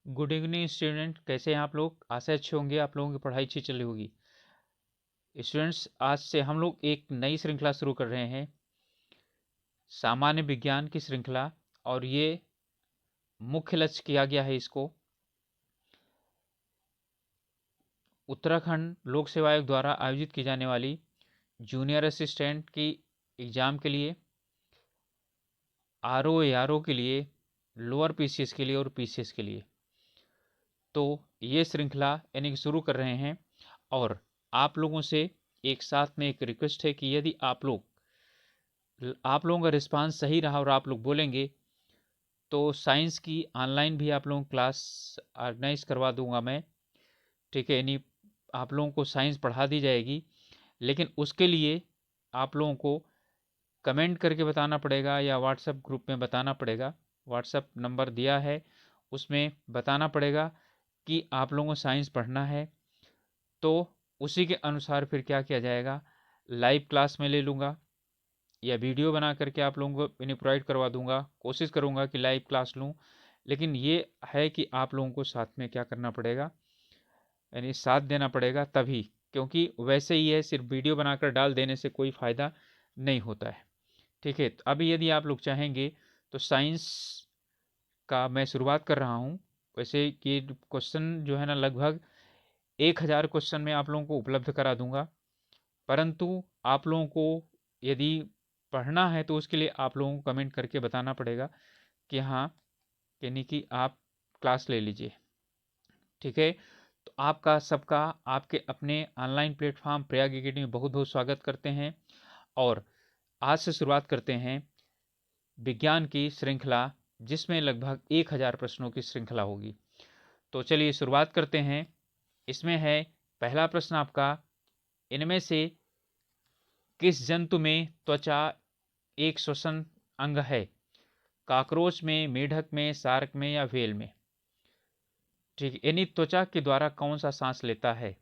Good evening student, कैसे हैं आप लोग। आशा अच्छे होंगे, आप लोगों की पढ़ाई अच्छी चल रही होगी। स्टूडेंट्स, आज से हम लोग एक नई श्रृंखला शुरू कर रहे हैं, सामान्य विज्ञान की श्रृंखला। और ये मुख्य लक्ष्य किया गया है इसको उत्तराखंड लोक सेवा आयोग द्वारा आयोजित की जाने वाली जूनियर असिस्टेंट की एग्ज़ाम के लिए, R O A R O के लिए, लोअर पीसीएस के लिए और पीसीएस के लिए। तो ये श्रृंखला यानी कि शुरू कर रहे हैं। और आप लोगों से एक साथ में एक रिक्वेस्ट है कि यदि आप लोगों का रिस्पांस सही रहा और आप लोग बोलेंगे तो साइंस की ऑनलाइन भी आप लोगों को क्लास ऑर्गेनाइज करवा दूंगा मैं। ठीक है, यानी आप लोगों को साइंस पढ़ा दी जाएगी, लेकिन उसके लिए आप लोगों को कमेंट करके बताना पड़ेगा या व्हाट्सएप ग्रुप में बताना पड़ेगा। व्हाट्सएप नंबर दिया है, उसमें बताना पड़ेगा कि आप लोगों को साइंस पढ़ना है। तो उसी के अनुसार फिर क्या किया जाएगा, लाइव क्लास में ले लूँगा या वीडियो बना करके आप लोगों को इन्हें प्रोवाइड करवा दूंगा। कोशिश करूंगा कि लाइव क्लास लूं, लेकिन ये है कि आप लोगों को साथ में क्या करना पड़ेगा, यानी साथ देना पड़ेगा तभी। क्योंकि वैसे ही है, सिर्फ वीडियो बनाकर डाल देने से कोई फ़ायदा नहीं होता है। ठीक है, तो अभी यदि आप लोग चाहेंगे तो साइंस का मैं शुरुआत कर रहा हूँ। वैसे ये क्वेश्चन जो है ना, लगभग 1000 क्वेश्चन में आप लोगों को उपलब्ध करा दूंगा। परंतु आप लोगों को यदि पढ़ना है तो उसके लिए आप लोगों को कमेंट करके बताना पड़ेगा कि हाँ, यानी कि आप क्लास ले लीजिए। ठीक है, तो आपका सबका आपके अपने ऑनलाइन प्लेटफॉर्म प्रयाग एकेडमी में बहुत बहुत स्वागत करते हैं। और आज से शुरुआत करते हैं विज्ञान की श्रृंखला, जिसमें लगभग 1000 प्रश्नों की श्रृंखला होगी। तो चलिए शुरुआत करते हैं। इसमें है पहला प्रश्न आपका, इनमें से किस जंतु में त्वचा एक श्वसन अंग है। कॉकरोच में, मेढक में, शार्क में या व्हेल में। ठीक है, यानी त्वचा के द्वारा कौन सा सांस लेता है।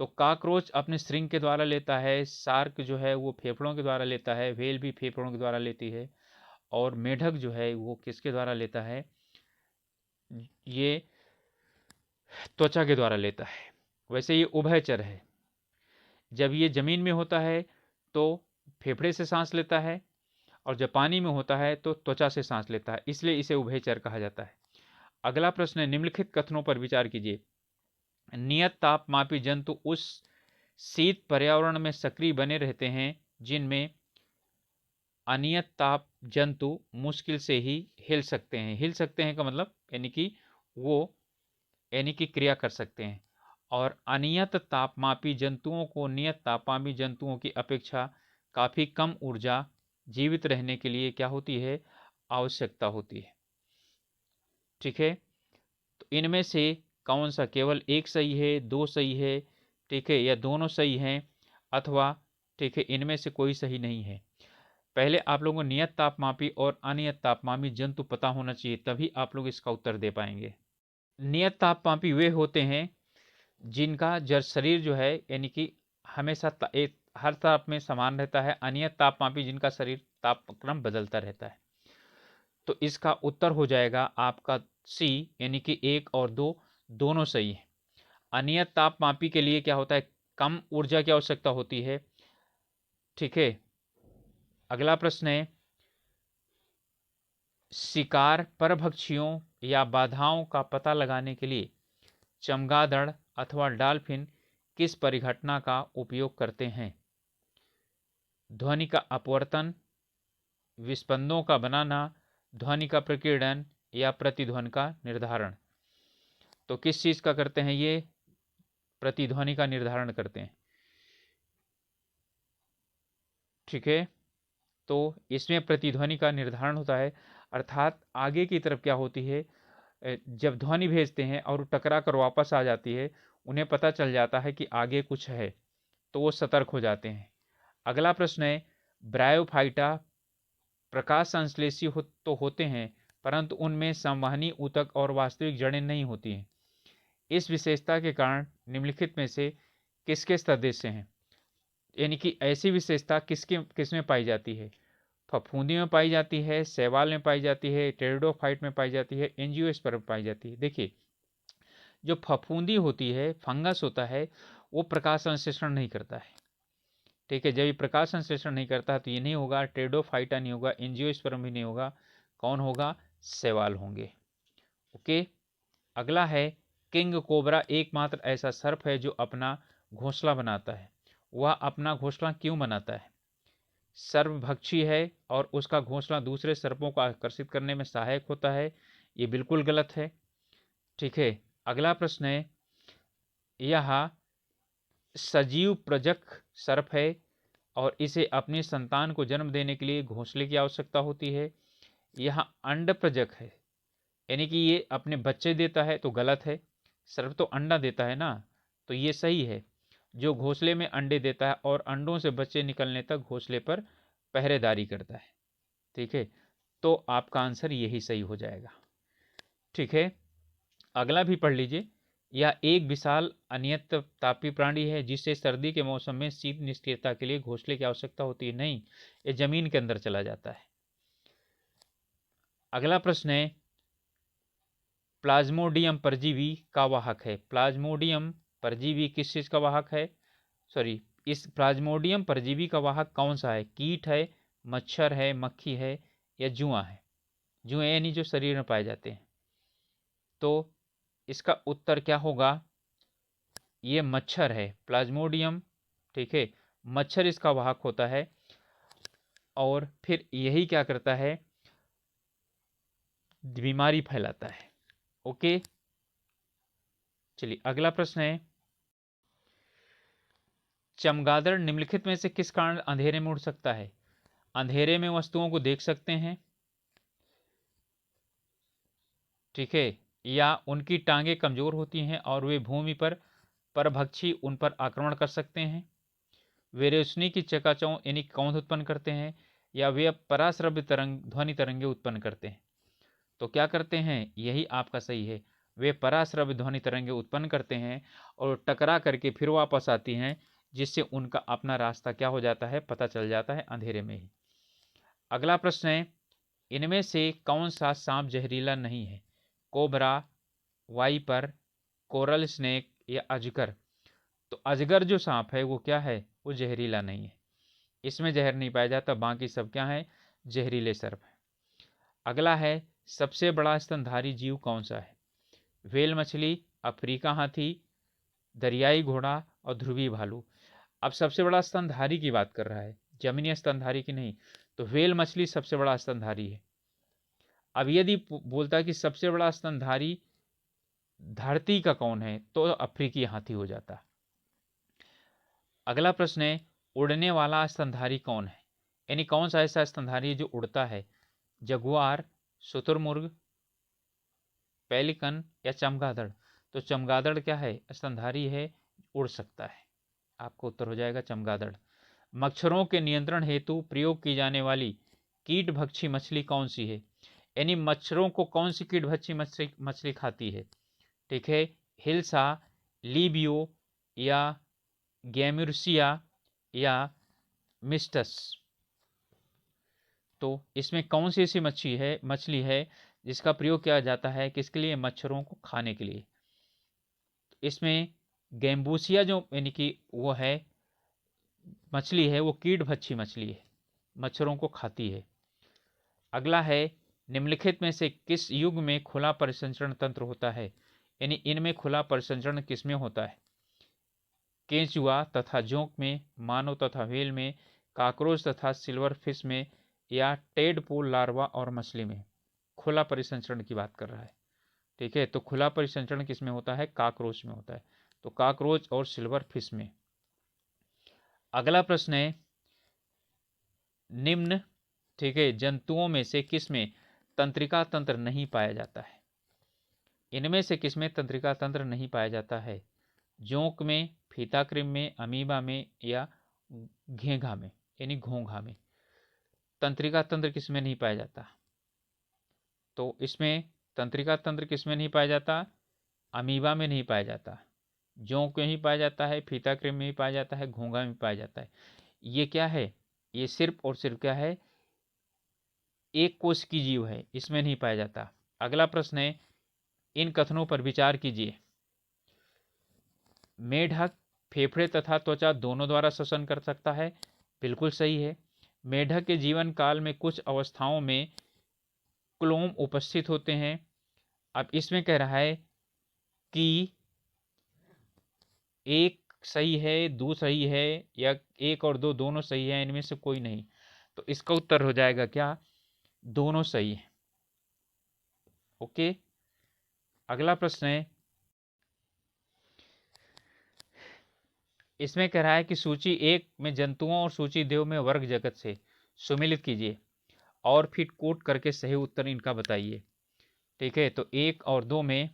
तो कॉकरोच अपने श्रिंग के द्वारा लेता है, शार्क जो है वो फेफड़ों के द्वारा लेता है, व्हेल भी फेफड़ों के द्वारा लेती है, और मेढक जो है वो किसके द्वारा लेता है, ये त्वचा के द्वारा लेता है। वैसे ये उभयचर है। जब ये जमीन में होता है तो फेफड़े से सांस लेता है, और जब पानी में होता है तो त्वचा से सांस लेता है, इसलिए इसे उभयचर कहा जाता है। अगला प्रश्न है, निम्नलिखित कथनों पर विचार कीजिए। नियत तापमापी जंतु उस शीत पर्यावरण में सक्रिय बने रहते हैं जिनमें अनियत ताप जंतु मुश्किल से ही हिल सकते हैं। हिल सकते हैं का मतलब यानी कि वो यानी कि क्रिया कर सकते हैं। और अनियत तापमापी जंतुओं को नियत तापमापी जंतुओं की अपेक्षा काफ़ी कम ऊर्जा जीवित रहने के लिए क्या होती है, आवश्यकता होती है। ठीक है, तो इनमें से कौन सा केवल एक सही है, दो सही है, ठीक है, या दोनों सही हैं, अथवा ठीक है इनमें से कोई सही नहीं है। पहले आप लोगों को नियत तापमापी और अनियत तापमापी जंतु पता होना चाहिए, तभी आप लोग इसका उत्तर दे पाएंगे। नियत तापमापी वे होते हैं जिनका जड़ शरीर जो है यानी कि हमेशा एक हर ताप में समान रहता है। अनियत तापमापी जिनका शरीर तापक्रम बदलता रहता है। तो इसका उत्तर हो जाएगा आपका सी, यानी कि एक और दो दोनों सही है। अनियत तापमापी के लिए क्या होता है, कम ऊर्जा की आवश्यकता होती है। ठीक है, अगला प्रश्न है, शिकार परभक्षियों या बाधाओं का पता लगाने के लिए चमगादड़ अथवा डॉल्फिन किस परिघटना का उपयोग करते हैं। ध्वनि का अपवर्तन, विस्पंदों का बनाना, ध्वनि का प्रकीर्णन या प्रतिध्वनि का निर्धारण। तो किस चीज का करते हैं ये, प्रतिध्वनि का निर्धारण करते हैं। ठीक है, तो इसमें प्रतिध्वनि का निर्धारण होता है, अर्थात आगे की तरफ क्या होती है, जब ध्वनि भेजते हैं और टकरा कर वापस आ जाती है, उन्हें पता चल जाता है कि आगे कुछ है, तो वो सतर्क हो जाते हैं। अगला प्रश्न है, ब्रायोफाइटा प्रकाश संश्लेषी तो होते हैं, परंतु उनमें संवहनी ऊतक और वास्तविक जड़ें नहीं होती हैं। इस विशेषता के कारण निम्नलिखित में से किसके सदस्य हैं, यानी कि ऐसी विशेषता किसमें पाई जाती है। फफूंदी में पाई जाती है, शैवाल में पाई जाती है, टेरिडोफाइट में पाई जाती है, एंजियोस्पर्म में पाई जाती है। देखिए, जो फफूंदी होती है, फंगस होता है, वो प्रकाश संश्लेषण नहीं करता है। ठीक है, जब ये प्रकाश संश्लेषण नहीं करता तो ये नहीं होगा, टेरिडोफाइटा नहीं होगा, एंजियोस्पर्म भी नहीं होगा। कौन होगा? शैवाल होंगे। ओके। अगला है किंग कोबरा, एकमात्र ऐसा सर्प है जो अपना घोंसला बनाता है। वह अपना घोंसला क्यों बनाता है? सर्वभक्षी है और उसका घोंसला दूसरे सर्पों को आकर्षित करने में सहायक होता है। ये बिल्कुल गलत है। ठीक है, अगला प्रश्न है, यह सजीव प्रजक सर्प है और इसे अपनी संतान को जन्म देने के लिए घोंसले की आवश्यकता होती है। यह अंड प्रजक है, यानी कि ये अपने बच्चे देता है, तो गलत है। सर्प तो अंडा देता है ना, तो ये सही है। जो घोंसले में अंडे देता है और अंडों से बच्चे निकलने तक घोंसले पर पहरेदारी करता है। ठीक है, तो आपका आंसर यही सही हो जाएगा। ठीक है, अगला भी पढ़ लीजिए। यह एक विशाल अनियत तापी प्राणी है जिसे सर्दी के मौसम में शीत निष्क्रियता के लिए घोंसले की आवश्यकता होती है। नहीं, ये जमीन के अंदर चला जाता है। अगला प्रश्न है, प्लाज्मोडियम परजीवी का वाहक है। प्लाज्मोडियम परजीवी किस चीज का वाहक है? सॉरी, इस प्लाज्मोडियम परजीवी का वाहक कौन सा है? कीट है, मच्छर है, मक्खी है, या जुआ है? जुए यानी जो शरीर में पाए जाते हैं। तो इसका उत्तर क्या होगा? ये मच्छर है, प्लाज्मोडियम। ठीक है, मच्छर इसका वाहक होता है और फिर यही क्या करता है? बीमारी फैलाता है। ओके, चलिए अगला प्रश्न है, चमगादड़ निम्नलिखित में से किस कारण अंधेरे में उड़ सकता है? अंधेरे में वस्तुओं को देख सकते हैं, ठीक है, या उनकी टांगें कमजोर होती हैं और वे भूमि पर परभक्षी उन पर आक्रमण कर सकते हैं, वे रोशनी की चकाचौंध यानी कौंध उत्पन्न करते हैं, या वे पराश्रव्य तरंग ध्वनि तरंगे उत्पन्न करते हैं। तो क्या करते हैं? यही आपका सही है, वे पराश्रव्य ध्वनि तरंगे उत्पन्न करते हैं और टकरा करके फिर वापस आती हैं, जिससे उनका अपना रास्ता क्या हो जाता है? पता चल जाता है अंधेरे में ही। अगला प्रश्न है, इनमें से कौन सा सांप जहरीला नहीं है? कोबरा, वाइपर, कोरल स्नेक, या अजगर? तो अजगर जो सांप है वो क्या है? वो जहरीला नहीं है, इसमें जहर नहीं पाया जाता, बाकी सब क्या है? जहरीले सर्प है। अगला है, सबसे बड़ा स्तनधारी जीव कौन सा है? व्हेल मछली, अफ्रीका हाथी, दरियाई घोड़ा, और ध्रुवी भालू। अब सबसे बड़ा स्तनधारी की बात कर रहा है, जमीनी स्तनधारी की नहीं। तो व्हेल मछली सबसे बड़ा स्तनधारी है। अब यदि बोलता है कि सबसे बड़ा स्तनधारी धरती का कौन है, तो अफ्रीकी हाथी हो जाता। अगला प्रश्न है, उड़ने वाला स्तनधारी कौन है? यानी कौन सा ऐसा स्तनधारी है जो उड़ता है? जगुआर, शुतुरमुर्ग, पेलिकन, या चमगादड़? तो चमगादड़ क्या है? स्तनधारी है, उड़ सकता है। आपको उत्तर हो जाएगा चमगादड़। मच्छरों के नियंत्रण हेतु प्रयोग की जाने वाली कीट भक्षी मछली कौन सी है? यानी मच्छरों को कौन सी कीट भक्षी मछली खाती है? ठीक है, हिल्सा, लीबियो, या गैम्यूसिया, या मिस्टस? तो इसमें कौन सी ऐसी मछली है जिसका प्रयोग किया जाता है किसके लिए? मच्छरों को खाने के लिए। इसमें गैम्बूसिया जो यानी कि वो है मछली है, वो कीट भक्षी मछली है, मच्छरों को खाती है। अगला है, निम्नलिखित में से किस युग में खुला परिसंचरण तंत्र होता है? यानी इनमें खुला परिसंचरण किसमें होता है? केंचुआ तथा जोंक में, मानव तथा व्हेल में, काकरोच तथा सिल्वर फिश में, या टेडपोल लार्वा और मछली में? खुला परिसंचरण की बात कर रहा है। ठीक है, तो खुला परिसंचरण किसमें होता है? काकरोच में होता है। तो काकरोच और सिल्वर फिश में। अगला प्रश्न है, निम्न, ठीक है, जंतुओं में से किसमें तंत्रिका तंत्र नहीं पाया जाता है? इनमें से किसमें तंत्रिका तंत्र नहीं पाया जाता है? जोंक में, फीताकृम में, अमीबा में, या घेंघा में यानी घोंघा में? तंत्रिका तंत्र किसमें नहीं पाया जाता? तो इसमें तंत्रिका तंत्र किसमें नहीं पाया जाता? अमीबा में नहीं पाया जाता, जोंक में ही पाया जाता है, फीताकृम में ही पाया जाता है, घोंघा में पाया जाता है। ये क्या है? ये सिर्फ और सिर्फ क्या है? एक कोश की जीव है, इसमें नहीं पाया जाता। अगला प्रश्न है, इन कथनों पर विचार कीजिए। मेढक फेफड़े तथा त्वचा दोनों द्वारा श्वसन कर सकता है, बिल्कुल सही है। मेढक के जीवन काल में कुछ अवस्थाओं में क्लोम उपस्थित होते हैं। अब इसमें कह रहा है कि एक सही है, दो सही है, या एक और दो दोनों सही है, इनमें से कोई नहीं। तो इसका उत्तर हो जाएगा क्या, दोनों सही है। ओके, अगला प्रश्न है, इसमें कह रहा है कि सूची 1 में जंतुओं और सूची 2 में वर्ग जगत से सुमेलित कीजिए और फिर कोट करके सही उत्तर इनका बताइए। ठीक है, तो 1 और 2 में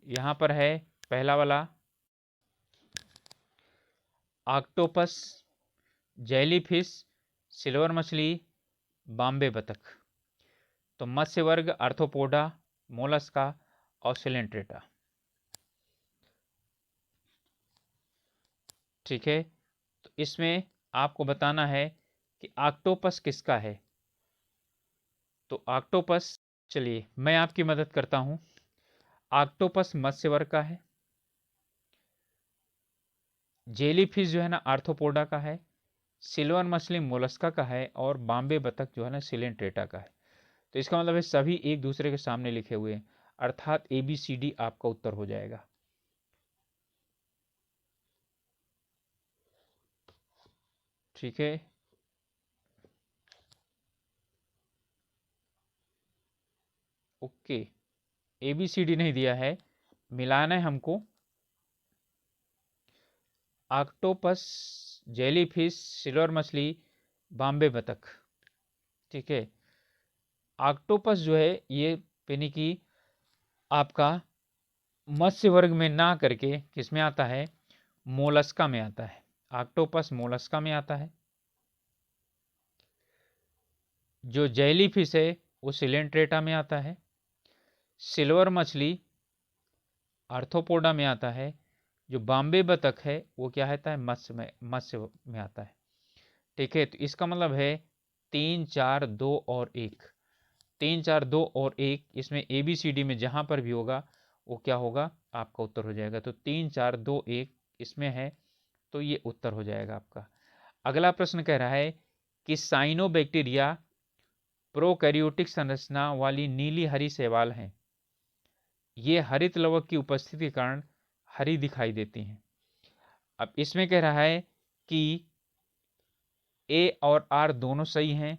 यहां पर है पहला वाला ऑक्टोपस, जेलीफिश, सिल्वर मछली, बॉम्बे बतख। तो मत्स्य वर्ग आर्थ्रोपोडा, मोलस्का और सिलेंट्रेटा। ठीक है, तो इसमें आपको बताना है कि ऑक्टोपस किसका है। तो ऑक्टोपस, चलिए मैं आपकी मदद करता हूं। ऑक्टोपस मत्स्य वर्ग का है, जेलीफिश जो है ना आर्थ्रोपोडा का है, सिल्वर मछली मोलस्का का है, और बॉम्बे बतख जो है ना सिलेंट्रेटा का है। तो इसका मतलब है सभी एक दूसरे के सामने लिखे हुए हैं, अर्थात ABCD आपका उत्तर हो जाएगा। ठीक है, ओके, ABCD नहीं दिया है, मिलाना है हमको। ऑक्टोपस, जेलीफिश, सिल्वर मछली, बॉम्बे बतख। ठीक है, ऑक्टोपस जो है ये यानी कि आपका मत्स्य वर्ग में ना करके किस में आता है, मोलस्का में आता है। ऑक्टोपस मोलस्का में आता है। जो जेलीफिश है वो सिलेंट्रेटा में आता है। सिल्वर मछली आर्थ्रोपोडा में आता है। जो बॉम्बे बतख है वो क्या आता है, मत्स्य में आता है। ठीक है, तो इसका मतलब है 3, 4, 2 और 1। 3, 4, 2 और 1 इसमें ABCD में जहां पर भी होगा वो क्या होगा, आपका उत्तर हो जाएगा। तो 3, 4, 2, 1 इसमें है, तो ये उत्तर हो जाएगा आपका। अगला प्रश्न कह रहा है कि साइनोबैक्टीरिया प्रोकैरियोटिक संरचना वाली नीली हरी शैवाल हैं। ये हरित लवक की उपस्थिति के कारण हरी दिखाई देती हैं। अब इसमें कह रहा है कि A और R दोनों सही हैं।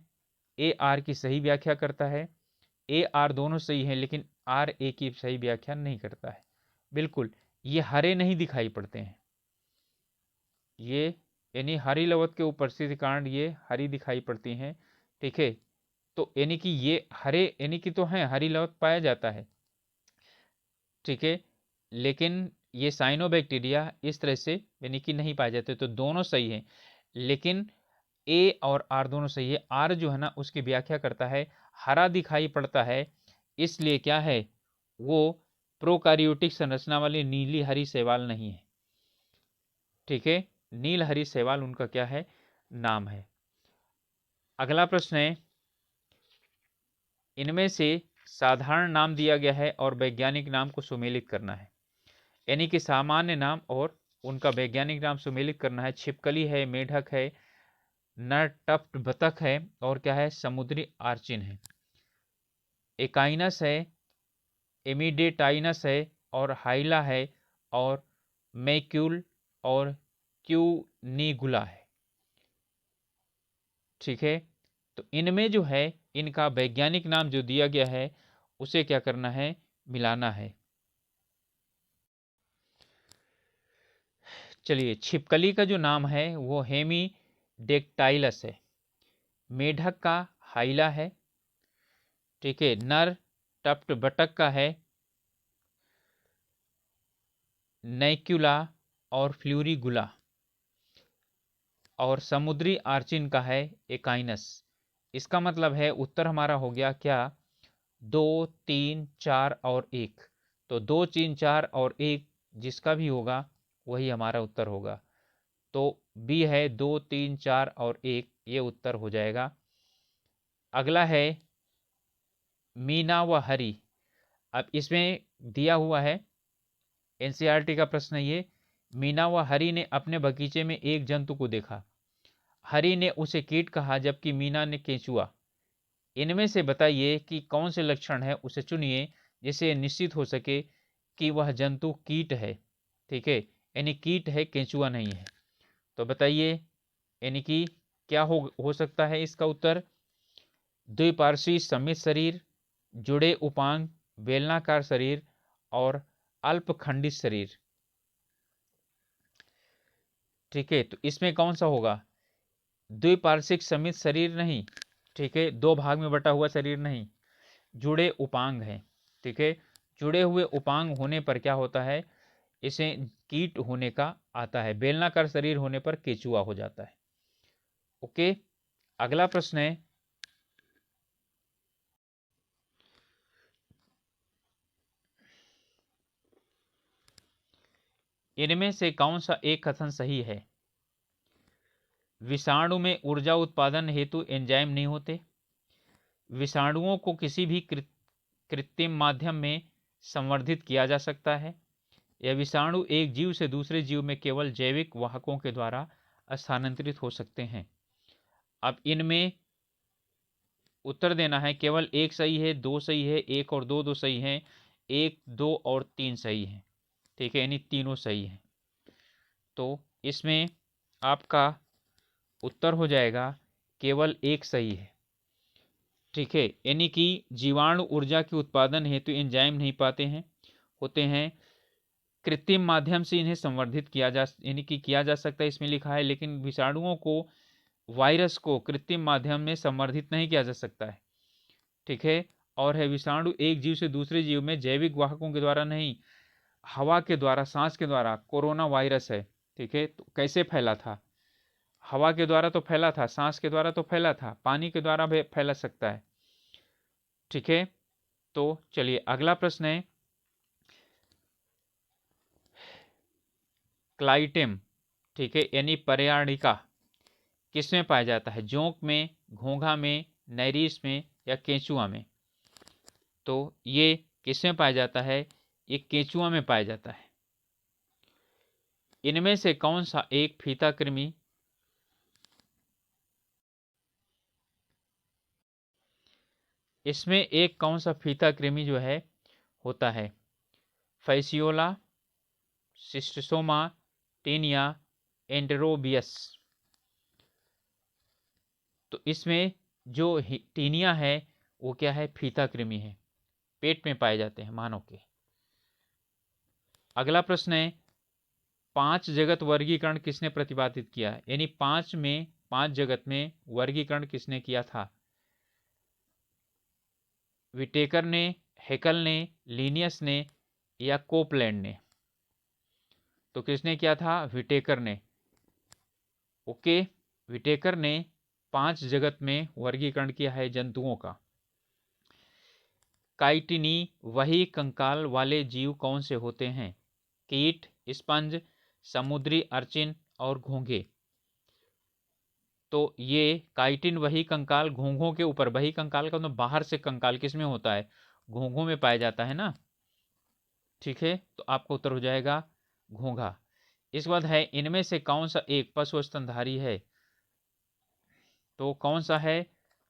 A R की सही व्याख्या करता है, A R दोनों सही हैं, लेकिन R A की सही व्याख्या नहीं करता है। बिल्कुल, ये हरे नहीं दिखाई पड़ते हैं। ये यानी हरी लवक के उपस्थिति के कारण ये हरी दिखाई पड़ती हैं। ठीक है, तो यानी कि ये हरे यानी कि तो है, हरी लवक पाया जाता है। ठीक है, लेकिन ये साइनोबैक्टीरिया इस तरह से यानी कि नहीं पाए जाते। तो दोनों सही हैं, लेकिन A और R दोनों सही है। R जो है ना उसकी व्याख्या करता है हरा दिखाई पड़ता है, इसलिए क्या है वो प्रोकैरियोटिक संरचना वाली नीली हरी शैवाल नहीं है। ठीक है, नील हरी शैवाल उनका क्या है, नाम है। अगला प्रश्न है, इनमें से साधारण नाम दिया गया है और वैज्ञानिक नाम को सुमेलित करना है। यानी कि सामान्य नाम और उनका वैज्ञानिक नाम सुमेलित करना है। छिपकली है, मेढक है, नर टफ्ट बतख है, और क्या है, समुद्री आर्चिन है। एकाइनस है, एमिडेटाइनस है, और हाइला है, और मैक्यूल और क्यूनिगुला है। ठीक है, तो इनमें जो है इनका वैज्ञानिक नाम जो दिया गया है उसे क्या करना है, मिलाना है। चलिए, छिपकली का जो नाम है वो हेमीडेक्टाइलस है। मेढक का हाइला है। ठीक है, नर टफ्ट बतख का है नैक्युला और फ्लूरीगुला, और समुद्री आर्चिन का है एकाइनस। इसका मतलब है उत्तर हमारा हो गया क्या, 2, 3, 4 और 1। तो 2, 3, 4 और 1 जिसका भी होगा वही हमारा उत्तर होगा। तो बी है 2, 3, 4 और 1, ये उत्तर हो जाएगा। अगला है मीना व हरी। अब इसमें दिया हुआ है एनसीईआरटी का प्रश्न, ये मीना व हरी ने अपने बगीचे में एक जंतु को देखा। हरी ने उसे कीट कहा जबकि मीना ने केंचुआ। इनमें से बताइए कि कौन से लक्षण है, उसे चुनिए जिससे निश्चित हो सके कि वह जंतु कीट है। ठीक है, यानी कीट है, केंचुआ नहीं है। तो बताइए यानी कि क्या हो सकता है इसका उत्तर? द्विपार्श्वी सममित शरीर, जुड़े उपांग, बेलनाकार शरीर और अल्पखंडित शरीर। ठीक है, तो इसमें कौन सा होगा? द्विपार्श्विक सममित शरीर नहीं, ठीक है, दो भाग में बटा हुआ शरीर नहीं, जुड़े उपांग है। ठीक है, जुड़े हुए उपांग होने पर क्या होता है, इसे कीट होने का आता है। बेलनाकार शरीर होने पर केचुआ हो जाता है। ओके, अगला प्रश्न है, इनमें से कौन सा एक कथन सही है? विषाणु में ऊर्जा उत्पादन हेतु एंजाइम नहीं होते। विषाणुओं को किसी भी कृत्रिम माध्यम में संवर्धित किया जा सकता है। यह विषाणु एक जीव से दूसरे जीव में केवल जैविक वाहकों के द्वारा स्थानांतरित हो सकते हैं। अब इनमें उत्तर देना है, केवल एक सही है, दो सही है, एक और दो सही है, एक, दो और तीन सही है। ठीक है, यानी तीनों सही है। तो इसमें आपका उत्तर हो जाएगा केवल एक सही है। ठीक है, यानी कि जीवाणु ऊर्जा के उत्पादन हेतु एंजाइम नहीं पाते हैं, होते हैं, कृत्रिम माध्यम से इन्हें संवर्धित किया जा यानी कि किया जा सकता है, इसमें लिखा है। लेकिन विषाणुओं को, वायरस को कृत्रिम माध्यम में संवर्धित नहीं किया जा सकता है। ठीक है, और है विषाणु एक जीव से दूसरे जीव में जैविक वाहकों के द्वारा नहीं, हवा के द्वारा, सांस के द्वारा। कोरोना वायरस है, ठीक है, तो कैसे फैला था? हवा के द्वारा तो फैला था, सांस के द्वारा तो फैला था, पानी के द्वारा भी फैला सकता है। ठीक है, तो चलिए अगला प्रश्न है, क्लाइटेम, ठीक है, यानी पर्याणिका, किसमें पाया जाता है? जोंक में, घोंघा में, नैरिस में या केंचुआ में? तो ये किसमें पाया जाता है? ये केंचुआ में पाया जाता है। इनमें से कौन सा एक फीता कृमि, इसमें एक कौन सा फीता कृमि जो है होता है? Fasciola, Schistosoma, Taenia, Enterobius. तो इसमें जो टीनिया है वो क्या है? फीता कृमि है, पेट में पाए जाते हैं मानव के। अगला प्रश्न है, पांच जगत वर्गीकरण किसने प्रतिपादित किया? यानी पांच जगत में वर्गीकरण किसने किया था? विटेकर ने, हेकल ने, लीनियस ने या कोपलैंड ने? तो किसने किया था? विटेकर ने। ओके, विटेकर ने पांच जगत में वर्गीकरण किया है जंतुओं का। काइटिनी वही कंकाल वाले जीव कौन से होते हैं? कीट, स्पंज, समुद्री अर्चिन और घोंघे। तो ये काइटिन वही कंकाल, घोंघों के ऊपर, वही कंकाल का मतलब बाहर से कंकाल किसमें होता है? घोंघों में पाया जाता है ना। ठीक है, तो आपका उत्तर हो जाएगा घोंघा। इस बाद है, इनमें से कौन सा एक पशु स्तनधारी है? तो कौन सा है?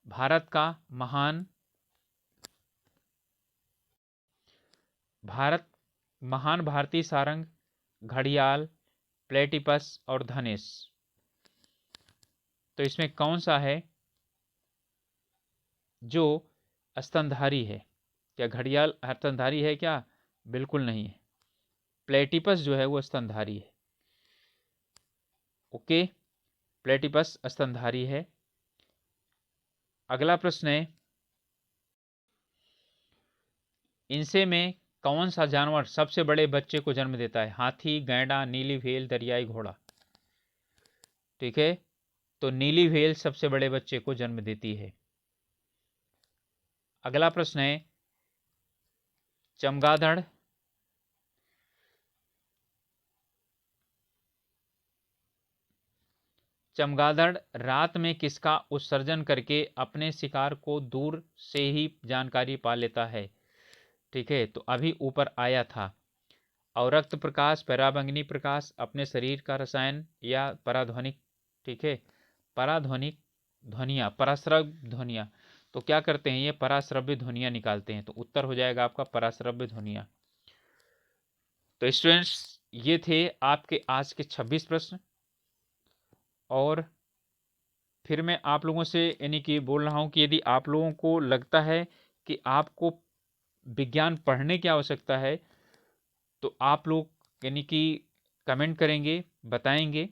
भारत का महान भारतीय सारंग, घड़ियाल, प्लेटिपस और धनेश। तो इसमें कौन सा है जो स्तनधारी है? क्या घड़ियाल स्तनधारी है क्या? बिल्कुल नहीं है, प्लेटिपस जो है वो स्तनधारी है। ओके, प्लेटिपस स्तनधारी है। अगला प्रश्न है, इनसे में कौन सा जानवर सबसे बड़े बच्चे को जन्म देता है? हाथी, गैंडा, नीली व्हेल, दरियाई घोड़ा। ठीक है, तो नीली व्हेल सबसे बड़े बच्चे को जन्म देती है। अगला प्रश्न है, चमगादड़, चमगादड़ रात में किसका उत्सर्जन करके अपने शिकार को दूर से ही जानकारी पा लेता है? ठीक है, तो अभी ऊपर आया था। अवरक्त प्रकाश, पराबैंगनी प्रकाश, अपने शरीर का रसायन, या पराध्वनिक। ठीक है, पराध्वनिक ध्वनिया, पराश्रव्य ध्वनिया। तो क्या करते हैं, ये पराश्रव्य ध्वनिया निकालते हैं। तो उत्तर हो जाएगा आपका पराश्रव्य ध्वनिया। तो स्टूडेंट्स, ये थे आपके आज के 26 प्रश्न। और फिर मैं आप लोगों से यानी कि बोल रहा हूं कि यदि आप लोगों को लगता है कि आपको विज्ञान पढ़ने की आवश्यकता है, तो आप लोग यानी कि कमेंट करेंगे, बताएंगे,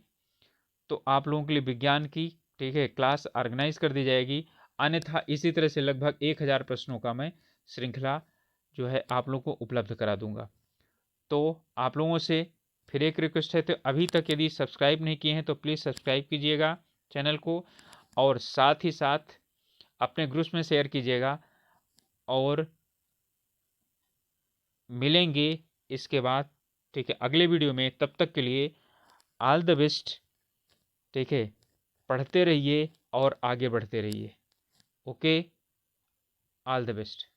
तो आप लोगों के लिए विज्ञान की, ठीक है, क्लास ऑर्गेनाइज कर दी जाएगी। अन्यथा इसी तरह से लगभग 1000 प्रश्नों का मैं श्रृंखला जो है आप लोगों को उपलब्ध करा दूंगा। तो आप लोगों से फिर एक रिक्वेस्ट है, तो अभी तक यदि सब्सक्राइब नहीं किए हैं तो प्लीज़ सब्सक्राइब कीजिएगा चैनल को, और साथ ही साथ अपने ग्रुप्स में शेयर कीजिएगा। और मिलेंगे इसके बाद, ठीक है, अगले वीडियो में। तब तक के लिए ऑल द बेस्ट। ठीक है, पढ़ते रहिए और आगे बढ़ते रहिए। Okay, all the best.